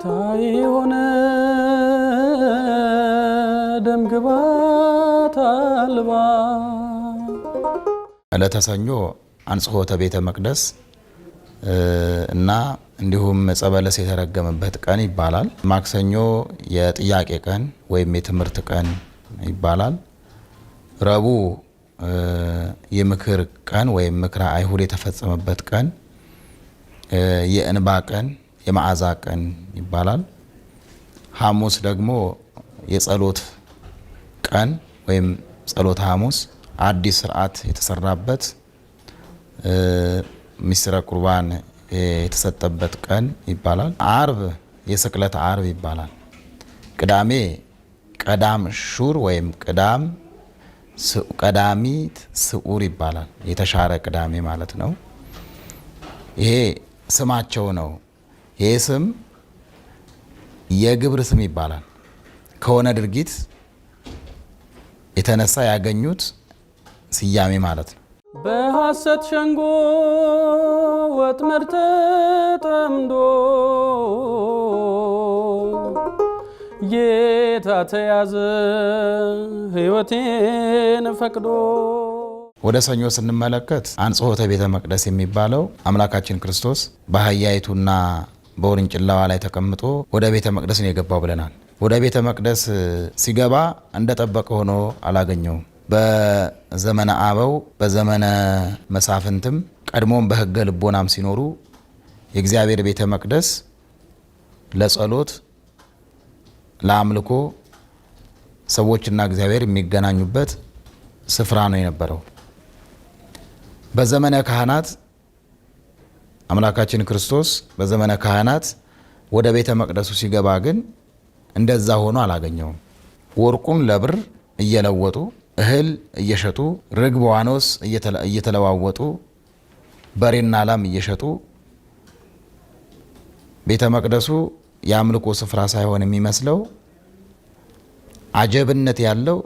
ታይሆነ ደምግባት አልባ ለተሰኞ አንጽሖተ ቤተ መቅደስ እና እንዲሁም ጸበለስ የተረገመበት ቀን ይባላል። ማክሰኞ የጥያቄ ቀን ወይም የትምህርት ቀን ይባላል። ረቡዕ የምክር ቀን ወይም ምክረ አይሁድ የተፈጸመበት ቀን፣ የእንባ ቀን፣ የመዓዛ ቀን ይባላል። ሐሙስ ደግሞ የጸሎት ቀን ወይም ጸሎተ ሐሙስ አዲስ ስርዓት የተሰራበት ምስጢረ ቁርባን የተሰጠበት ቀን ይባላል። አርብ የስቅለት አርብ ይባላል። ቅዳሜ ቀዳም ሹር ወይም ቀዳሚት ስዑር ይባላል። የተሻረ ቅዳሜ ማለት ነው። ይሄ ስማቸው ነው። ይሄ ስም የግብር ስም ይባላል። ከሆነ ድርጊት የተነሳ ያገኙት ስያሜ ማለት ነው። በሐሰት ሸንጎ ወጥመድ ተጠምዶ ጌታ ተያዘ ሕይወቴን ፈቅዶ። ወደ ሰኞ ስንመለከት አንጽሖተ ቤተ መቅደስ የሚባለው አምላካችን ክርስቶስ በአህያይቱና በውርንጭላዋ ላይ ተቀምጦ ወደ ቤተ መቅደስ ነው የገባው ብለናል። ወደ ቤተ መቅደስ ሲገባ እንደጠበቀ ሆኖ አላገኘውም። በዘመነ አበው በዘመነ መሳፍንትም ቀድሞም በሕገ ልቦናም ሲኖሩ የእግዚአብሔር ቤተ መቅደስ ለጸሎት ለአምልኮ ሰዎችና እግዚአብሔር የሚገናኙበት ስፍራ ነው የነበረው። በዘመነ ካህናት አምላካችን ክርስቶስ በዘመነ ካህናት ወደ ቤተ መቅደሱ ሲገባ ግን እንደዛ ሆኖ አላገኘውም። ወርቁን ለብር እየለወጡ እህል እየሸጡ ርግብ ዋኖስ እየተለዋወጡ በሬና ላም እየሸጡ ቤተ መቅደሱ የአምልኮ ስፍራ ሳይሆን የሚመስለው አጀብነት ያለው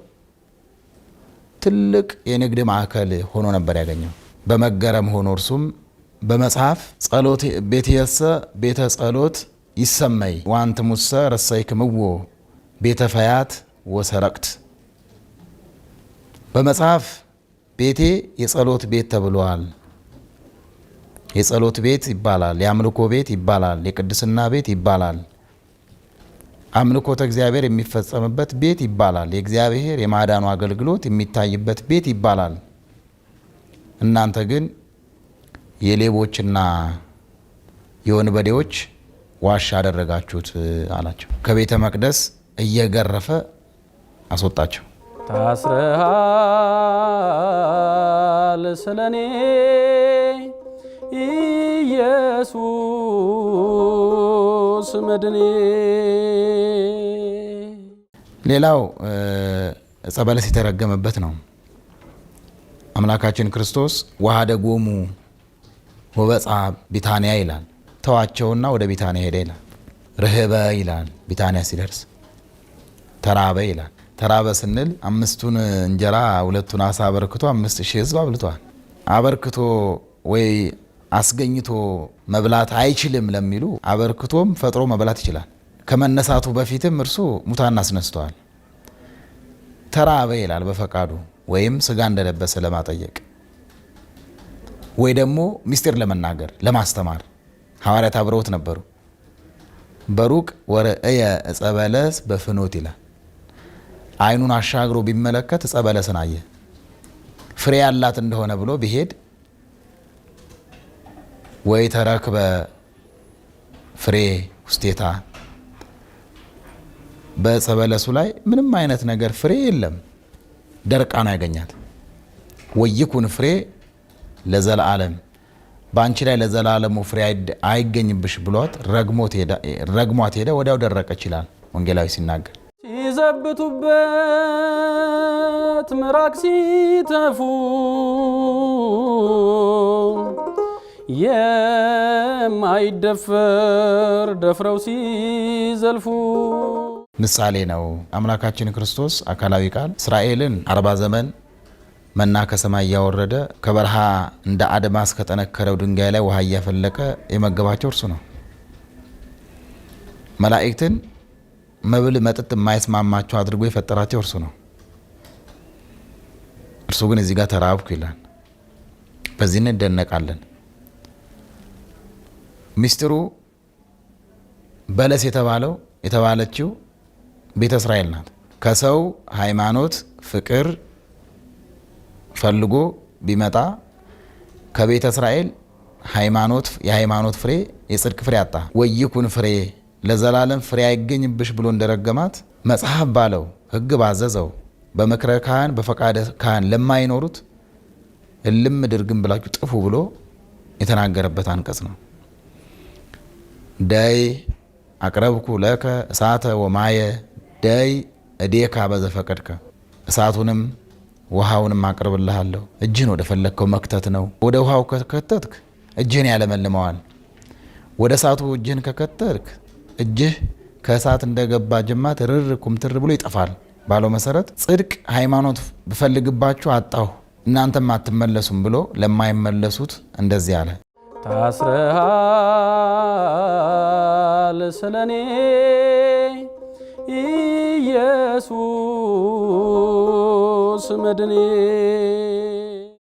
ትልቅ የንግድ ማዕከል ሆኖ ነበር ያገኘው። በመገረም ሆኖ እርሱም በመጽሐፍ ጸሎት ቤትየሰ ቤተ ጸሎት ይሰመይ ወአንትሙሰ ረሰይክምዎ ቤተ ፈያት ወሰረቅት። በመጽሐፍ ቤቴ የጸሎት ቤት ተብሏል። የጸሎት ቤት ይባላል፣ የአምልኮ ቤት ይባላል፣ የቅድስና ቤት ይባላል፣ አምልኮተ እግዚአብሔር የሚፈጸምበት ቤት ይባላል፣ የእግዚአብሔር የማዳኑ አገልግሎት የሚታይበት ቤት ይባላል። እናንተ ግን የሌቦችና የወንበዴዎች ዋሻ አደረጋችሁት አላቸው። ከቤተ መቅደስ እየገረፈ አስወጣቸው። ታስረሃል ስለኔ ኢየሱስ መድኔ። ሌላው ዕፀ በለስ የተረገመበት ነው። አምላካችን ክርስቶስ ወሀደጎሙ ወበጽሐ ቢታንያ ይላል። ተዋቸውና ወደ ቢታንያ ሄደ ይላል። ርህበ ይላል። ቢታንያ ሲደርስ ተራበ ይላል። ተራበ ስንል 5ቱን እንጀራ 2ቱን አሳ አበርክቶ 5000 ሕዝብ አብልቷል። አበርክቶ ወይ አስገኝቶ መብላት አይችልም ለሚሉ አበርክቶም ፈጥሮ መብላት ይችላል። ከመነሳቱ በፊትም እርሱ ሙታን አስነስተዋል። ተራበ ይላል በፈቃዱ ወይም ስጋ እንደለበሰ ለማጠየቅ ወይ ደግሞ ምስጢር ለመናገር ለማስተማር ሐዋርያት አብረውት ነበሩ። በሩቅ ወርእየ ዕፀ በለስ በፍኖት ይላል። አይኑን አሻግሮ ቢመለከት ዕፀ በለስን አየ። ፍሬ ያላት እንደሆነ ብሎ ቢሄድ ወይ ተረክበ ፍሬ ውስቴታ፣ በዕፀ በለሱ ላይ ምንም አይነት ነገር ፍሬ የለም፣ ደርቃ ነው ያገኛት። ወይኩን ፍሬ ለዘላለም፣ በአንቺ ላይ ለዘላለሙ ፍሬ አይገኝብሽ ብሏት ረግሟት ሄደ። ወዲያው ደረቀች ይላል ወንጌላዊ ሲናገር። ሲዘብቱበት ምራቅ ሲተፉ የማይደፈር ደፍረው ሲዘልፉ ምሳሌ ነው። አምላካችን ክርስቶስ አካላዊ ቃል እስራኤልን 40 ዘመን መና ከሰማይ እያወረደ ከበረሃ እንደ አድማስ ከጠነከረው ድንጋይ ላይ ውሃ እያፈለቀ የመገባቸው እርሱ ነው። መላእክትን መብል መጠጥ የማይስማማቸው አድርጎ የፈጠራቸው እርሱ ነው። እርሱ ግን እዚህ ጋር ተራብኩ ይላል። በዚህ እንደነቃለን። ሚስጥሩ በለስ የተባለችው ቤተ እስራኤል ናት። ከሰው ሃይማኖት ፍቅር ፈልጎ ቢመጣ ከቤተ እስራኤል የሃይማኖት ፍሬ የጽድቅ ፍሬ አጣ። ወይኩን ፍሬ ለዘላለም ፍሬ አይገኝብሽ ብሎ እንደረገማት መጽሐፍ ባለው ሕግ ባዘዘው በምክረ ካህን በፈቃደ ካህን ለማይኖሩት እልም ድርግም ብላችሁ ጥፉ ብሎ የተናገረበት አንቀጽ ነው። ደይ አቅረብኩ ለከ እሳተ ወማየ ደይ እዴካ በዘፈቀድከ እሳቱንም ውሃውንም አቅርብልሃለሁ። እጅህን ወደ ፈለግከው መክተት ነው። ወደ ውሃው ከከተትክ እጅህን ያለመልመዋል። ወደ እሳቱ እጅህን ከከተትክ እጅህ ከእሳት እንደገባ ጅማት ርር ኩምትር ብሎ ይጠፋል ባለው መሰረት ጽድቅ ሃይማኖት ብፈልግባችሁ አጣሁ እናንተም አትመለሱም ብሎ ለማይመለሱት እንደዚህ አለ። ታስረሃል ስለኔ ኢየሱስ መድኔ